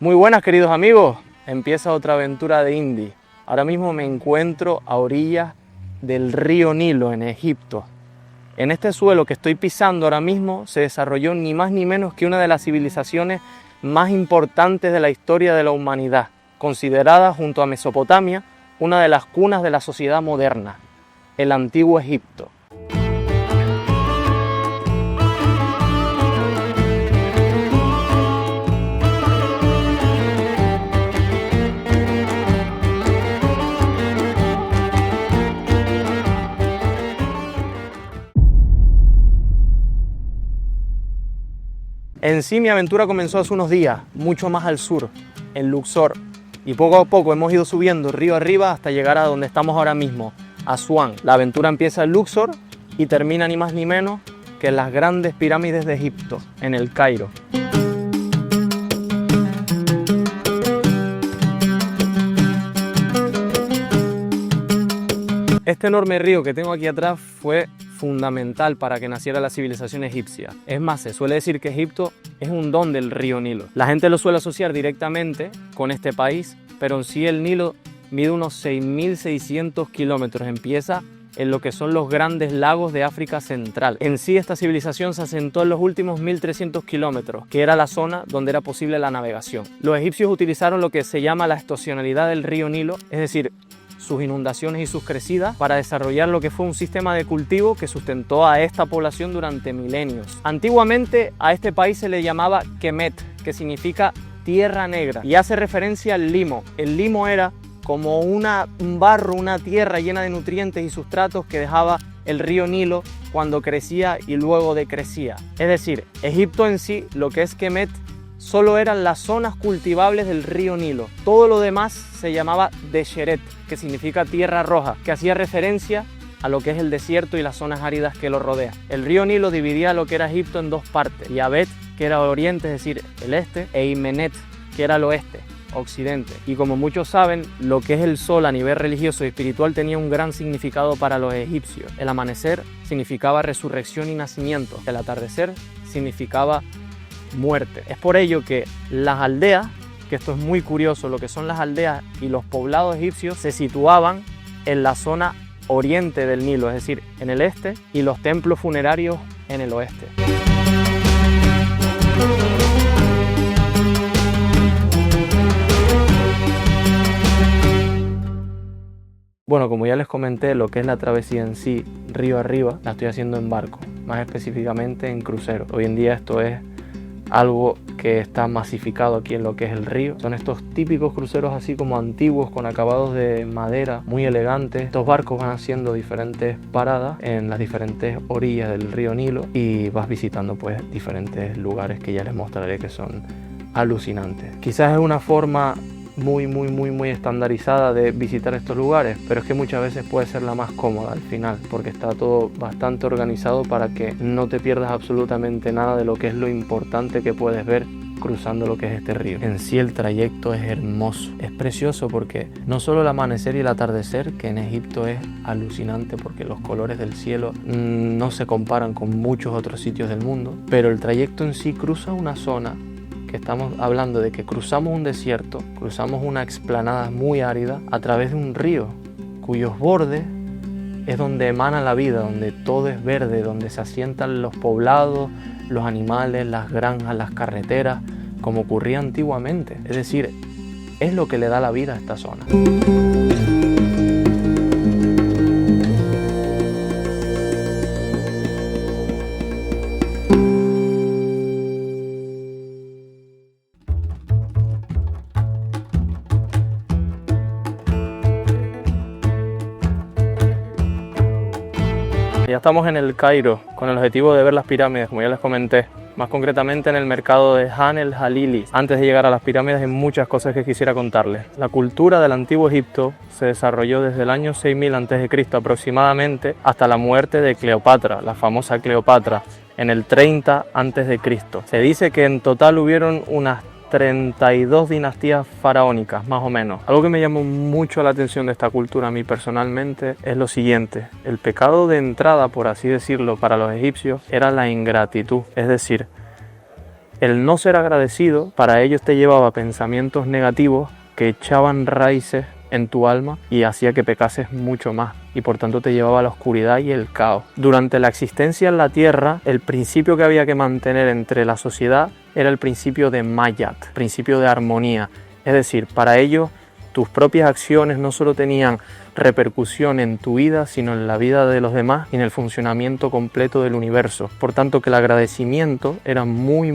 Muy buenas, queridos amigos, empieza otra aventura de Indy. Ahora mismo me encuentro a orillas del río Nilo en Egipto. En este suelo que estoy pisando ahora mismo se desarrolló ni más ni menos que una de las civilizaciones más importantes de la historia de la humanidad, considerada junto a Mesopotamia una de las cunas de la sociedad moderna, el Antiguo Egipto. En sí, mi aventura comenzó hace unos días, mucho más al sur, en Luxor, y poco a poco hemos ido subiendo río arriba hasta llegar a donde estamos ahora mismo, Asuán. La aventura empieza en Luxor y termina ni más ni menos que en las grandes pirámides de Egipto, en el Cairo. Este enorme río que tengo aquí atrás fue fundamental para que naciera la civilización egipcia. Es más, se suele decir que Egipto es un don del río Nilo. La gente lo suele asociar directamente con este país, pero en sí el Nilo mide unos 6.600 kilómetros. Empieza en lo que son los grandes lagos de África Central. En sí esta civilización se asentó en los últimos 1.300 kilómetros, que era la zona donde era posible la navegación. Los egipcios utilizaron lo que se llama la estacionalidad del río Nilo, es decir, sus inundaciones y sus crecidas, para desarrollar lo que fue un sistema de cultivo que sustentó a esta población durante milenios. Antiguamente a este país se le llamaba Kemet, que significa tierra negra, y hace referencia al limo. El limo era como un barro, una tierra llena de nutrientes y sustratos que dejaba el río Nilo cuando crecía y luego decrecía. Es decir, Egipto en sí, lo que es Kemet, solo eran las zonas cultivables del río Nilo. Todo lo demás se llamaba Desheret, que significa tierra roja, que hacía referencia a lo que es el desierto y las zonas áridas que lo rodean. El río Nilo dividía lo que era Egipto en dos partes: Yabet, que era el oriente, es decir, el este, e Imenet, que era el oeste, occidente. Y como muchos saben, lo que es el sol a nivel religioso y espiritual tenía un gran significado para los egipcios. El amanecer significaba resurrección y nacimiento. El atardecer significaba muerte. Es por ello que las aldeas, que esto es muy curioso, lo que son las aldeas y los poblados egipcios se situaban en la zona oriente del Nilo, es decir, en el este, y los templos funerarios en el oeste. Bueno, como ya les comenté, lo que es la travesía en sí, río arriba, la estoy haciendo en barco, más específicamente en crucero. Hoy en día esto es algo que está masificado aquí en lo que es el río. Son estos típicos cruceros así como antiguos, con acabados de madera muy elegantes. Estos barcos van haciendo diferentes paradas en las diferentes orillas del río Nilo y vas visitando pues diferentes lugares que ya les mostraré, que son alucinantes. Quizás es una forma muy estandarizada de visitar estos lugares, pero es que muchas veces puede ser la más cómoda al final, porque está todo bastante organizado para que no te pierdas absolutamente nada de lo que es lo importante que puedes ver cruzando lo que es este río. En sí el trayecto es hermoso, es precioso, porque no solo el amanecer y el atardecer, que en Egipto es alucinante porque los colores del cielo no se comparan con muchos otros sitios del mundo, pero el trayecto en sí cruza una zona que estamos hablando de que cruzamos un desierto, cruzamos una explanada muy árida a través de un río cuyos bordes es donde emana la vida, donde todo es verde, donde se asientan los poblados, los animales, las granjas, las carreteras, como ocurría antiguamente. Es decir, es lo que le da la vida a esta zona. Ya estamos en el Cairo con el objetivo de ver las pirámides, como ya les comenté, más concretamente en el mercado de Han el Halili. Antes de llegar a las pirámides hay muchas cosas que quisiera contarles. La cultura del antiguo Egipto se desarrolló desde el año 6000 a.C. aproximadamente hasta la muerte de Cleopatra, la famosa Cleopatra, en el 30 a.C. Se dice que en total hubieron unas 32 dinastías faraónicas, más o menos. Algo que me llamó mucho la atención de esta cultura a mí personalmente es lo siguiente: el pecado de entrada, por así decirlo, para los egipcios era la ingratitud. Es decir, El no ser agradecido para ellos te llevaba a pensamientos negativos que echaban raíces en tu alma y hacía que pecases mucho más y por tanto te llevaba a la oscuridad y el caos. Durante la existencia en la tierra, el principio que había que mantener entre la sociedad era el principio de Mayat, principio de armonía. Es decir, para ellos tus propias acciones no solo tenían repercusión en tu vida, sino en la vida de los demás y en el funcionamiento completo del universo. Por tanto, que el agradecimiento era muy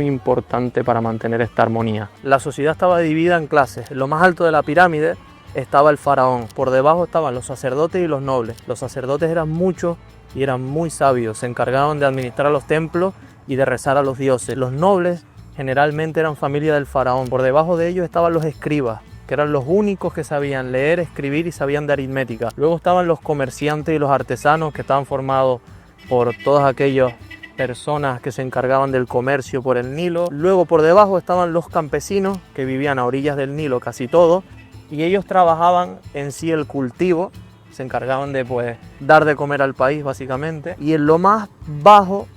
importante para mantener esta armonía. La sociedad estaba dividida en clases. En lo más alto de la pirámide estaba el faraón. Por debajo estaban los sacerdotes y los nobles. Los sacerdotes eran muchos y eran muy sabios. Se encargaban de administrar los templos y de rezar a los dioses. Los nobles generalmente eran familia del faraón. Por debajo de ellos estaban los escribas, que eran los únicos que sabían leer, escribir y sabían de aritmética. Luego estaban los comerciantes y los artesanos, que estaban formados por todas aquellas personas que se encargaban del comercio por el Nilo. Luego por debajo estaban los campesinos, que vivían a orillas del Nilo casi todos, y ellos trabajaban en sí el cultivo, se encargaban de dar de comer al país básicamente. Y en lo más bajo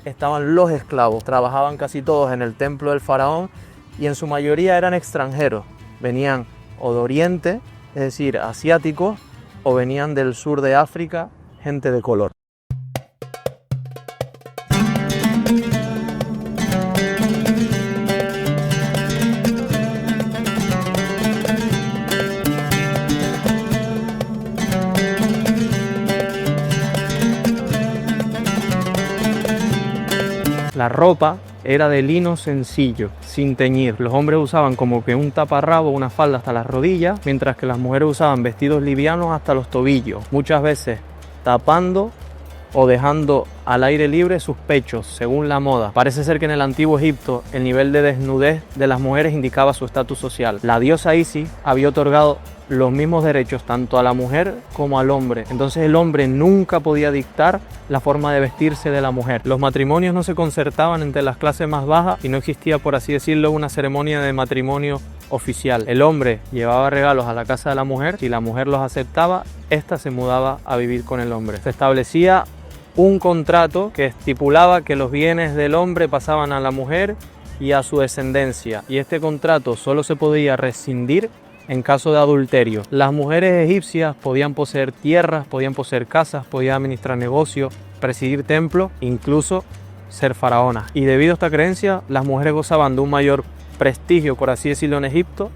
estaban los esclavos, trabajaban casi todos en el templo del faraón y en su mayoría eran extranjeros. Venían o de Oriente, es decir, asiáticos, o venían del sur de África, gente de color. La ropa era de lino sencillo, sin teñir. Los hombres usaban como que un taparrabo, una falda hasta las rodillas, mientras que las mujeres usaban vestidos livianos hasta los tobillos, muchas veces tapando o dejando al aire libre sus pechos, según la moda. Parece ser que en el antiguo Egipto el nivel de desnudez de las mujeres indicaba su estatus social. La diosa Isis había otorgado los mismos derechos tanto a la mujer como al hombre. Entonces el hombre nunca podía dictar la forma de vestirse de la mujer. Los matrimonios no se concertaban entre las clases más bajas y no existía, por así decirlo, una ceremonia de matrimonio oficial. El hombre llevaba regalos a la casa de la mujer. Si la mujer los aceptaba, ésta se mudaba a vivir con el hombre. Se establecía un contrato que estipulaba que los bienes del hombre pasaban a la mujer y a su descendencia, y este contrato solo se podía rescindir en caso de adulterio. Las mujeres egipcias podían poseer tierras, podían poseer casas, podían administrar negocios, presidir templos, incluso ser faraonas. Y debido a esta creencia, las mujeres gozaban de un mayor prestigio, por así decirlo, en Egipto,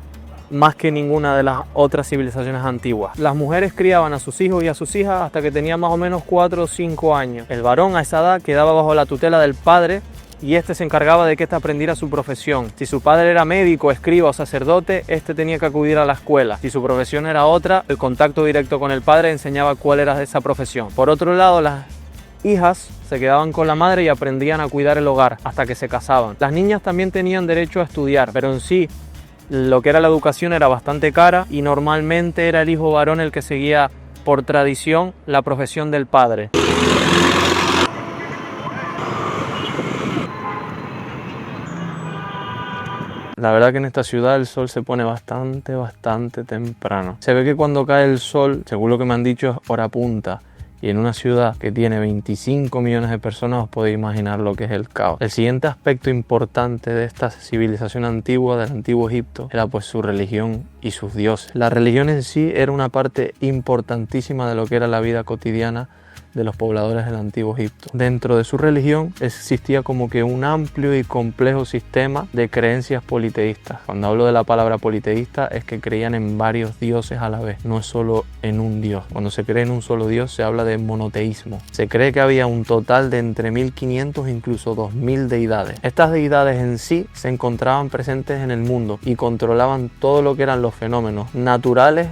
más que ninguna de las otras civilizaciones antiguas. Las mujeres criaban a sus hijos y a sus hijas hasta que tenían más o menos 4 o 5 años. El varón a esa edad quedaba bajo la tutela del padre y este se encargaba de que éste aprendiera su profesión. Si su padre era médico, escriba o sacerdote, este tenía que acudir a la escuela. Si su profesión era otra, el contacto directo con el padre enseñaba cuál era esa profesión. Por otro lado, las hijas se quedaban con la madre y aprendían a cuidar el hogar hasta que se casaban. Las niñas también tenían derecho a estudiar, pero en sí lo que era la educación era bastante cara y normalmente era el hijo varón el que seguía por tradición la profesión del padre. La verdad que en esta ciudad el sol se pone bastante temprano. Se ve que cuando cae el sol, según lo que me han dicho, es hora punta. Y en una ciudad que tiene 25 millones de personas os podéis imaginar lo que es el caos. El siguiente aspecto importante de esta civilización antigua, del antiguo Egipto, era pues su religión y sus dioses. La religión en sí era una parte importantísima de lo que era la vida cotidiana de los pobladores del antiguo Egipto. Dentro de su religión existía como que un amplio y complejo sistema de creencias politeístas. Cuando hablo de la palabra politeísta es que creían en varios dioses a la vez, no es solo en un dios. Cuando se cree en un solo dios se habla de monoteísmo. Se cree que había un total de entre 1500 e incluso 2000 deidades. Estas deidades en sí se encontraban presentes en el mundo y controlaban todo lo que eran los fenómenos naturales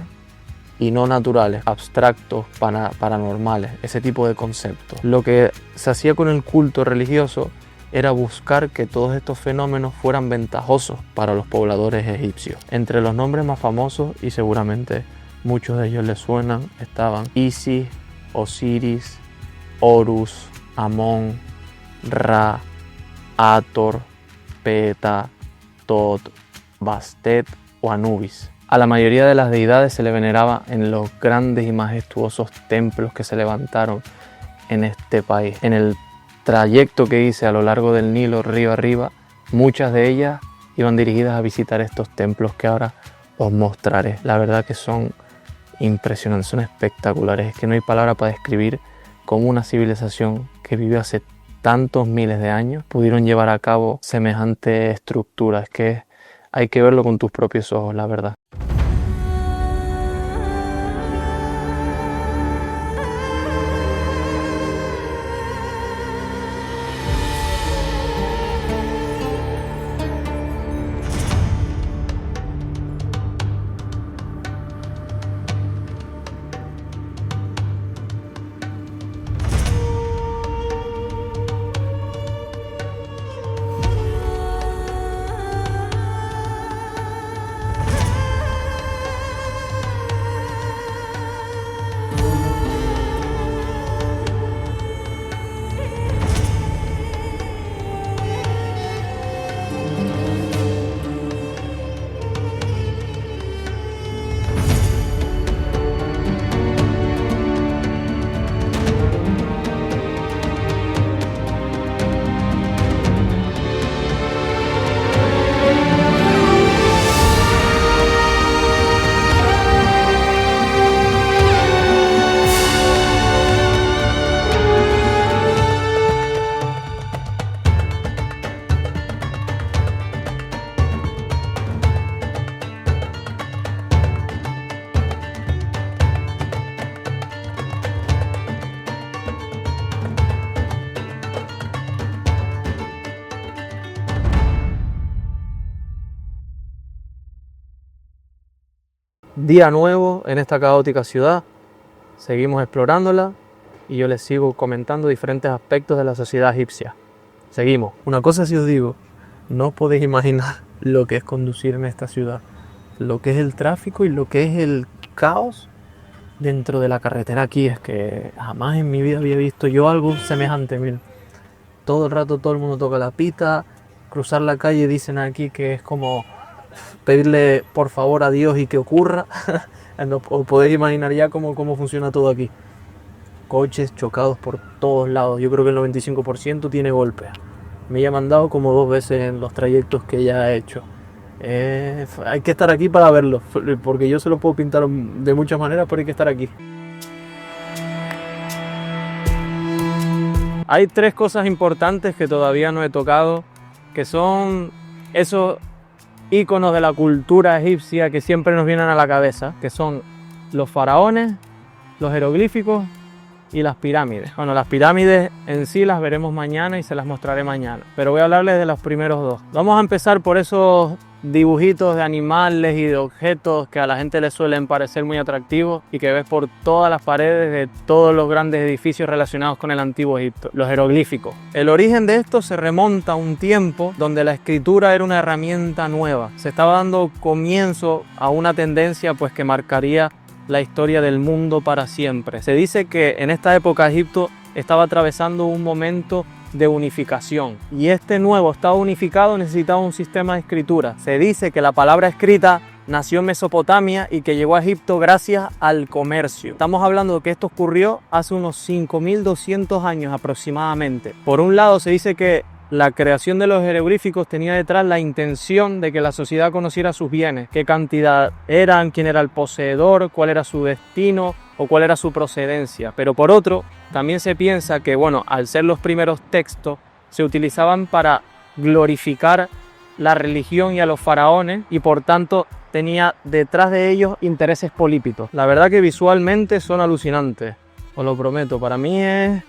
y no naturales, abstractos, paranormales, ese tipo de conceptos. Lo que se hacía con el culto religioso era buscar que todos estos fenómenos fueran ventajosos para los pobladores egipcios. Entre los nombres más famosos, y seguramente muchos de ellos les suenan, estaban Isis, Osiris, Horus, Amón, Ra, Hathor, Peta, Tot, Bastet o Anubis. A la mayoría de las deidades se le veneraba en los grandes y majestuosos templos que se levantaron en este país. En el trayecto que hice a lo largo del Nilo río arriba, Muchas de ellas iban dirigidas a visitar estos templos que ahora os mostraré. La verdad que son impresionantes, son espectaculares. Es que no hay palabra para describir cómo una civilización que vivió hace tantos miles de años pudieron llevar a cabo semejante estructura. Es que hay que verlo con tus propios ojos, la verdad. Día nuevo en esta caótica ciudad, seguimos explorándola y yo les sigo comentando diferentes aspectos de la sociedad egipcia. Seguimos. Una cosa sí os digo, no os podéis imaginar lo que es conducir en esta ciudad, lo que es el tráfico y lo que es el caos dentro de la carretera aquí. Es que jamás en mi vida había visto yo algo semejante. Mira, todo el rato todo el mundo toca la pita, cruzar la calle dicen aquí que es como pedirle por favor a Dios y que ocurra. Os podéis imaginar ya cómo funciona todo aquí. Coches chocados por todos lados. Yo creo que el 95% tiene golpes. Me he mandado como 2 veces en los trayectos que ya he hecho. Hay que estar aquí para verlo, porque yo se lo puedo pintar de muchas maneras, pero hay que estar aquí. Hay 3 cosas importantes que todavía no he tocado, que son esos íconos de la cultura egipcia que siempre nos vienen a la cabeza, que son los faraones, los jeroglíficos y las pirámides. Bueno, las pirámides en sí las veremos mañana y se las mostraré mañana, pero voy a hablarles de los primeros 2. Vamos a empezar por esos dibujitos de animales y de objetos que a la gente le suelen parecer muy atractivos y que ves por todas las paredes de todos los grandes edificios relacionados con el antiguo Egipto, los jeroglíficos. El origen de esto se remonta a un tiempo donde la escritura era una herramienta nueva. Se estaba dando comienzo a una tendencia pues que marcaría la historia del mundo para siempre. Se dice que en esta época Egipto estaba atravesando un momento de unificación y este nuevo estado unificado necesitaba un sistema de escritura. Se dice que la palabra escrita nació en Mesopotamia y que llegó a Egipto gracias al comercio. Estamos hablando de que esto ocurrió hace unos 5200 años aproximadamente. Por un lado se dice que la creación de los jeroglíficos tenía detrás la intención de que la sociedad conociera sus bienes, qué cantidad eran, quién era el poseedor, cuál era su destino o cuál era su procedencia. Pero por otro, también se piensa que, bueno, al ser los primeros textos, se utilizaban para glorificar la religión y a los faraones y por tanto tenía detrás de ellos intereses políticos. La verdad que visualmente son alucinantes, os lo prometo. Para mí es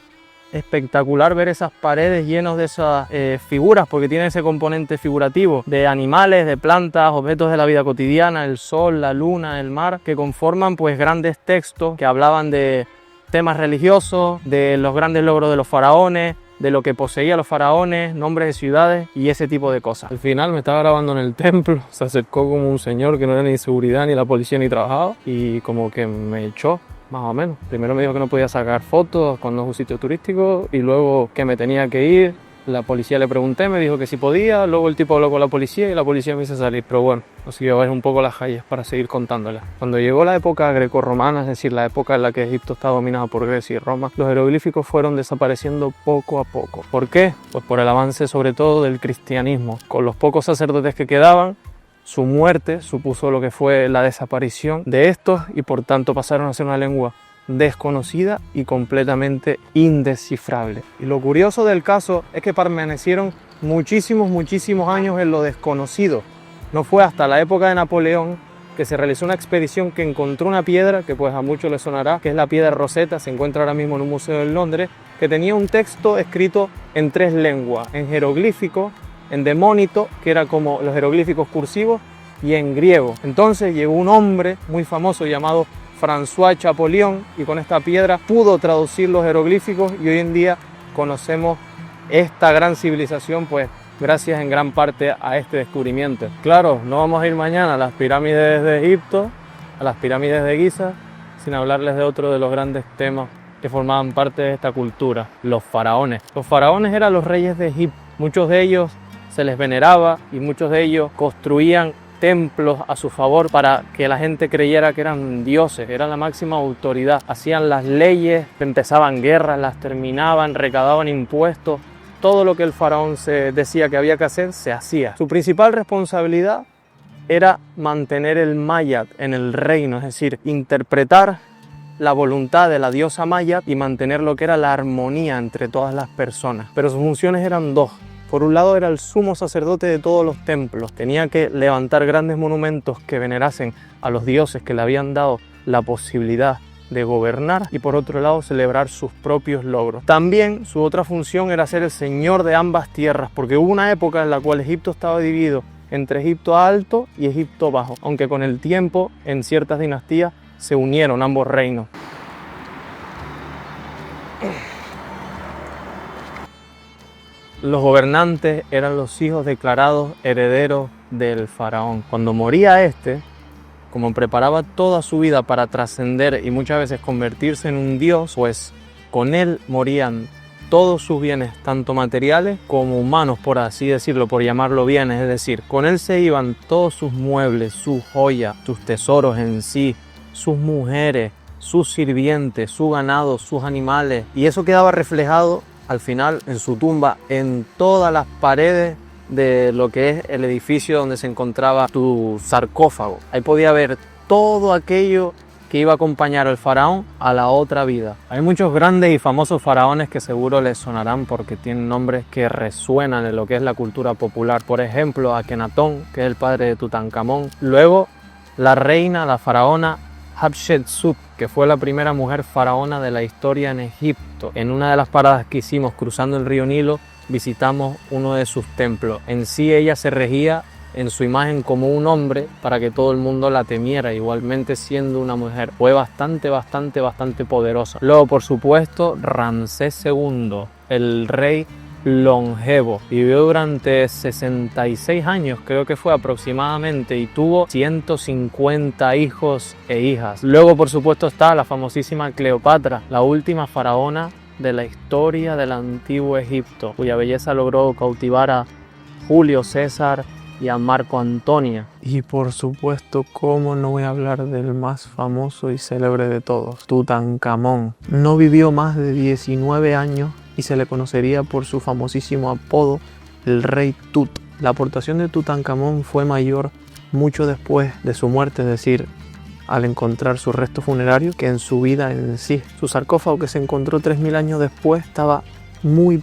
espectacular ver esas paredes llenas de esas figuras, porque tienen ese componente figurativo de animales, de plantas, objetos de la vida cotidiana, el sol, la luna, el mar, que conforman pues grandes textos que hablaban de temas religiosos, de los grandes logros de los faraones, de lo que poseían los faraones, nombres de ciudades y ese tipo de cosas. Al final me estaba grabando en el templo, se acercó como un señor que no era ni seguridad, ni la policía, ni trabajado, y como que me echó. Más o menos. Primero me dijo que no podía sacar fotos cuando es un sitio turístico y luego que me tenía que ir La policía le pregunté, me dijo que sí podía, luego el tipo habló con la policía y la policía me hizo salir, pero bueno, nos siguió a ver un poco las calles para seguir contándolas. Cuando llegó la época grecorromana, es decir, la época en la que Egipto está dominado por Grecia y Roma, los jeroglíficos fueron desapareciendo poco a poco. ¿Por qué? Pues por el avance sobre todo del cristianismo. Con los pocos sacerdotes que quedaban, su muerte supuso lo que fue la desaparición de estos y por tanto pasaron a ser una lengua desconocida y completamente indescifrable. Y lo curioso del caso es que permanecieron muchísimos años en lo desconocido. No fue hasta la época de Napoleón que se realizó una expedición que encontró una piedra, que pues a muchos les sonará, que es la piedra Rosetta, se encuentra ahora mismo en un museo en Londres, que tenía un texto escrito en 3 lenguas, en jeroglífico, en demónito, que era como los jeroglíficos cursivos, y en griego. Entonces llegó un hombre muy famoso llamado François Champollion y con esta piedra pudo traducir los jeroglíficos y hoy en día conocemos esta gran civilización pues gracias en gran parte a este descubrimiento. Claro, no vamos a ir mañana a las pirámides de Egipto, a las pirámides de Giza, sin hablarles de otro de los grandes temas que formaban parte de esta cultura, los faraones. Los faraones eran los reyes de Egipto, muchos de ellos se les veneraba y muchos de ellos construían templos a su favor para que la gente creyera que eran dioses, eran la máxima autoridad. Hacían las leyes, empezaban guerras, las terminaban, recaudaban impuestos. Todo lo que el faraón se decía que había que hacer, se hacía. Su principal responsabilidad era mantener el Mayat en el reino, es decir, interpretar la voluntad de la diosa Mayat y mantener lo que era la armonía entre todas las personas. Pero sus funciones eran 2. Por un lado era el sumo sacerdote de todos los templos, tenía que levantar grandes monumentos que venerasen a los dioses que le habían dado la posibilidad de gobernar y por otro lado celebrar sus propios logros. También su otra función era ser el señor de ambas tierras, porque hubo una época en la cual Egipto estaba dividido entre Egipto Alto y Egipto Bajo, aunque con el tiempo en ciertas dinastías se unieron ambos reinos. Los gobernantes eran los hijos declarados herederos del faraón. Cuando moría este, como preparaba toda su vida para trascender y muchas veces convertirse en un dios, pues con él morían todos sus bienes, tanto materiales como humanos, por así decirlo, por llamarlo bienes. Es decir, con él se iban todos sus muebles, sus joyas, sus tesoros en sí, sus mujeres, sus sirvientes, su ganado, sus animales. Y eso quedaba reflejado al final en su tumba, en todas las paredes de lo que es el edificio donde se encontraba su sarcófago. Ahí podía ver todo aquello que iba a acompañar al faraón a la otra vida. Hay muchos grandes y famosos faraones que seguro les sonarán porque tienen nombres que resuenan en lo que es la cultura popular. Por ejemplo, Akenatón, que es el padre de Tutankamón. Luego, la reina, la faraona Hatshepsut, que fue la primera mujer faraona de la historia en Egipto. En una de las paradas que hicimos cruzando el río Nilo, visitamos uno de sus templos. En sí ella se regía en su imagen como un hombre para que todo el mundo la temiera, igualmente siendo una mujer. Fue bastante poderosa. Luego, por supuesto, Ramsés II, el rey longevo. Vivió durante 66 años, creo que fue aproximadamente, y tuvo 150 hijos e hijas. Luego, por supuesto, está la famosísima Cleopatra, la última faraona de la historia del antiguo Egipto, cuya belleza logró cautivar a Julio César y a Marco Antonio. Y por supuesto, ¿cómo no voy a hablar del más famoso y célebre de todos? Tutankamón. No vivió más de 19 años y se le conocería por su famosísimo apodo, el Rey Tut. La aportación de Tutankamón fue mayor mucho después de su muerte, es decir, al encontrar su resto funerario, que en su vida en sí. Su sarcófago, que se encontró 3000 años después, estaba muy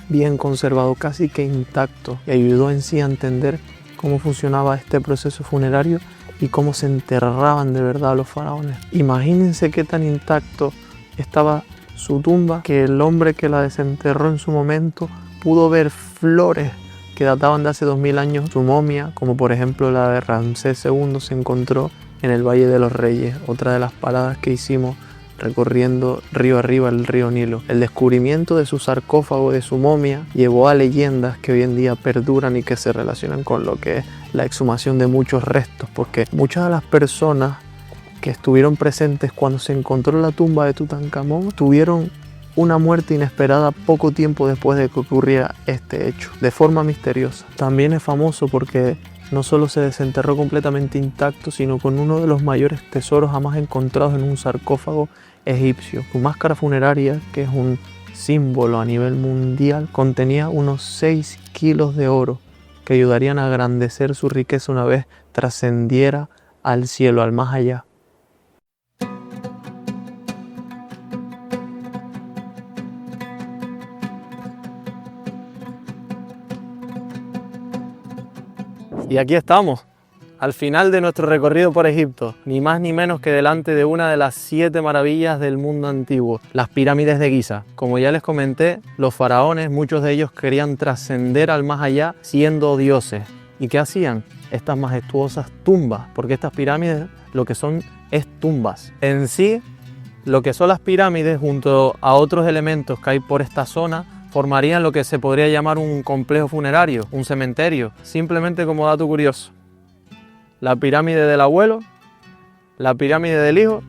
bien conservado, casi que intacto, y ayudó en sí a entender cómo funcionaba este proceso funerario y cómo se enterraban de verdad los faraones. Imagínense qué tan intacto estaba su tumba que el hombre que la desenterró en su momento pudo ver flores que databan de hace 2000 años. Su momia, como por ejemplo la de Ramsés II, se encontró en el Valle de los Reyes, otra de las paradas que hicimos recorriendo río arriba el río Nilo. El descubrimiento de su sarcófago, de su momia, llevó a leyendas que hoy en día perduran y que se relacionan con lo que es la exhumación de muchos restos, porque muchas de las personas que estuvieron presentes cuando se encontró la tumba de Tutankamón tuvieron una muerte inesperada poco tiempo después de que ocurriera este hecho, de forma misteriosa. También es famoso porque no solo se desenterró completamente intacto, sino con uno de los mayores tesoros jamás encontrados en un sarcófago egipcio. Su máscara funeraria, que es un símbolo a nivel mundial, contenía unos 6 kilos de oro que ayudarían a engrandecer su riqueza una vez trascendiera al cielo, al más allá. Y aquí estamos, al final de nuestro recorrido por Egipto, ni más ni menos que delante de una de las 7 maravillas del mundo antiguo, las pirámides de Giza. Como ya les comenté, los faraones, muchos de ellos querían trascender al más allá siendo dioses. ¿Y qué hacían? Estas majestuosas tumbas, porque estas pirámides lo que son es tumbas. En sí, lo que son las pirámides, junto a otros elementos que hay por esta zona, formarían lo que se podría llamar un complejo funerario, un cementerio. Simplemente como dato curioso, la pirámide del abuelo, la pirámide del hijo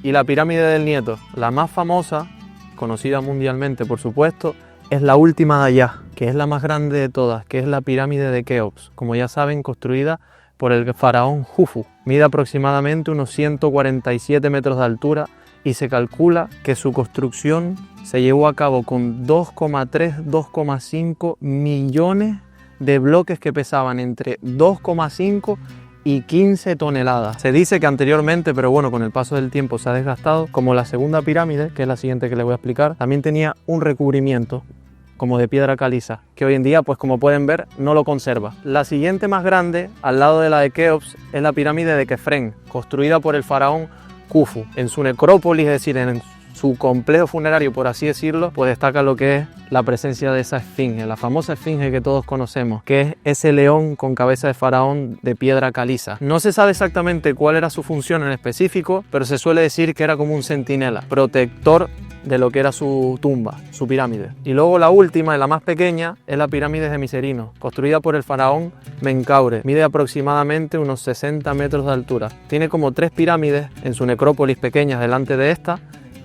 y la pirámide del nieto. La más famosa, conocida mundialmente por supuesto, es la última de allá, que es la más grande de todas, que es la pirámide de Keops, como ya saben, construida por el faraón Jufu. Mide aproximadamente unos 147 metros de altura y se calcula que su construcción se llevó a cabo con 2,3-2,5 millones de bloques que pesaban entre 2,5 y 15 toneladas. Se dice que anteriormente, pero bueno, con el paso del tiempo se ha desgastado, como la segunda pirámide, que es la siguiente que les voy a explicar, también tenía un recubrimiento como de piedra caliza, que hoy en día, pues como pueden ver, no lo conserva. La siguiente más grande, al lado de la de Keops, es la pirámide de Kefren, construida por el faraón Khufu. En su necrópolis, es decir, en su complejo funerario, por así decirlo, pues destaca lo que es la presencia de esa esfinge, la famosa esfinge que todos conocemos, que es ese león con cabeza de faraón de piedra caliza. No se sabe exactamente cuál era su función en específico, pero se suele decir que era como un centinela, protector de lo que era su tumba, su pirámide. Y luego la última y la más pequeña es la pirámide de Miserino, construida por el faraón Menkaure. Mide aproximadamente unos 60 metros de altura. Tiene como 3 pirámides en su necrópolis pequeñas delante de esta,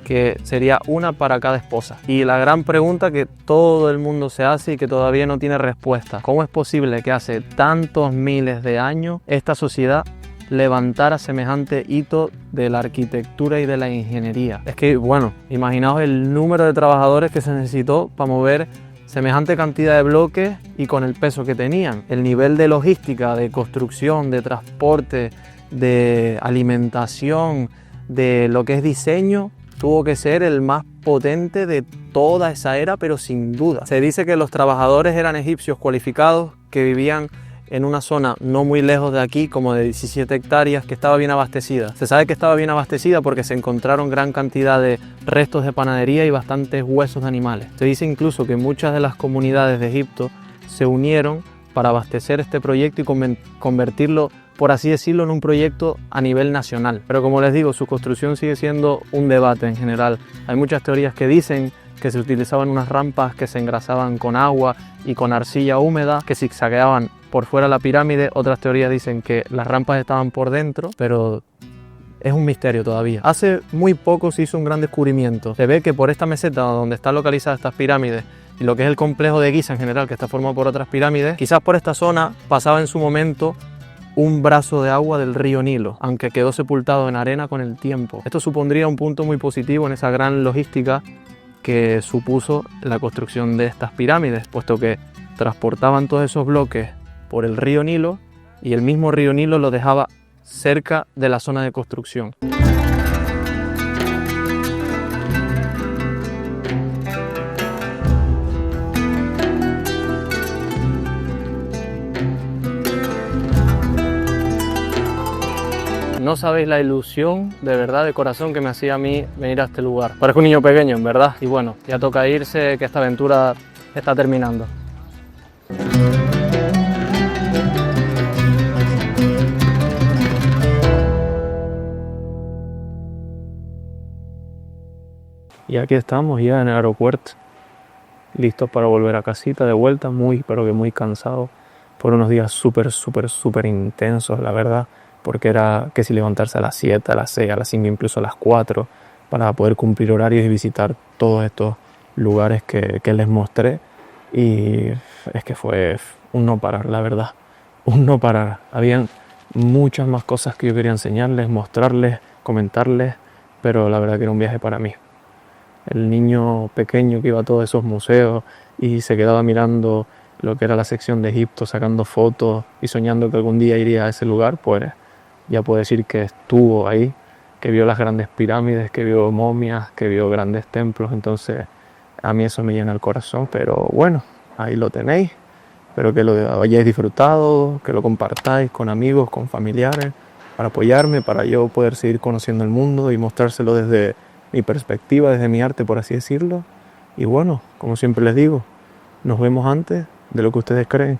que sería una para cada esposa. Y la gran pregunta que todo el mundo se hace y que todavía no tiene respuesta: ¿cómo es posible que hace tantos miles de años esta sociedad levantara semejante hito de la arquitectura y de la ingeniería? Es que, bueno, imaginaos el número de trabajadores que se necesitó para mover semejante cantidad de bloques y con el peso que tenían. El nivel de logística, de construcción, de transporte, de alimentación, de lo que es diseño, tuvo que ser el más potente de toda esa era, pero sin duda. Se dice que los trabajadores eran egipcios cualificados que vivían en una zona no muy lejos de aquí, como de 17 hectáreas, que estaba bien abastecida. Se sabe que estaba bien abastecida porque se encontraron gran cantidad de restos de panadería y bastantes huesos de animales. Se dice incluso que muchas de las comunidades de Egipto se unieron para abastecer este proyecto y convertirlo, por así decirlo, en un proyecto a nivel nacional. Pero como les digo, su construcción sigue siendo un debate en general. Hay muchas teorías que dicen que se utilizaban unas rampas que se engrasaban con agua y con arcilla húmeda, que zigzagueaban por fuera de la pirámide. Otras teorías dicen que las rampas estaban por dentro, pero es un misterio todavía. Hace muy poco se hizo un gran descubrimiento. Se ve que por esta meseta donde están localizadas estas pirámides y lo que es el complejo de Giza en general, que está formado por otras pirámides, quizás por esta zona pasaba en su momento un brazo de agua del río Nilo, aunque quedó sepultado en arena con el tiempo. Esto supondría un punto muy positivo en esa gran logística que supuso la construcción de estas pirámides, puesto que transportaban todos esos bloques por el río Nilo y el mismo río Nilo los dejaba cerca de la zona de construcción. No sabéis la ilusión, de verdad, de corazón, que me hacía a mí venir a este lugar. Parezco un niño pequeño, en verdad. Y bueno, ya toca irse, que esta aventura está terminando. Y aquí estamos ya en el aeropuerto, listos para volver a casita de vuelta, pero que muy cansados por unos días súper intensos, la verdad. Porque era que si levantarse a las 7, a las 6, a las 5, incluso a las 4, para poder cumplir horarios y visitar todos estos lugares que les mostré. Y es que fue un no parar, la verdad, un no parar. Habían muchas más cosas que yo quería enseñarles, mostrarles, comentarles, pero la verdad que era un viaje para mí. El niño pequeño que iba a todos esos museos y se quedaba mirando lo que era la sección de Egipto, sacando fotos y soñando que algún día iría a ese lugar, pues ya puedo decir que estuvo ahí, que vio las grandes pirámides, que vio momias, que vio grandes templos. Entonces a mí eso me llena el corazón. Pero bueno, ahí lo tenéis. Espero que lo hayáis disfrutado, que lo compartáis con amigos, con familiares, para apoyarme, para yo poder seguir conociendo el mundo y mostrárselo desde mi perspectiva, desde mi arte, por así decirlo. Y bueno, como siempre les digo, nos vemos antes de lo que ustedes creen.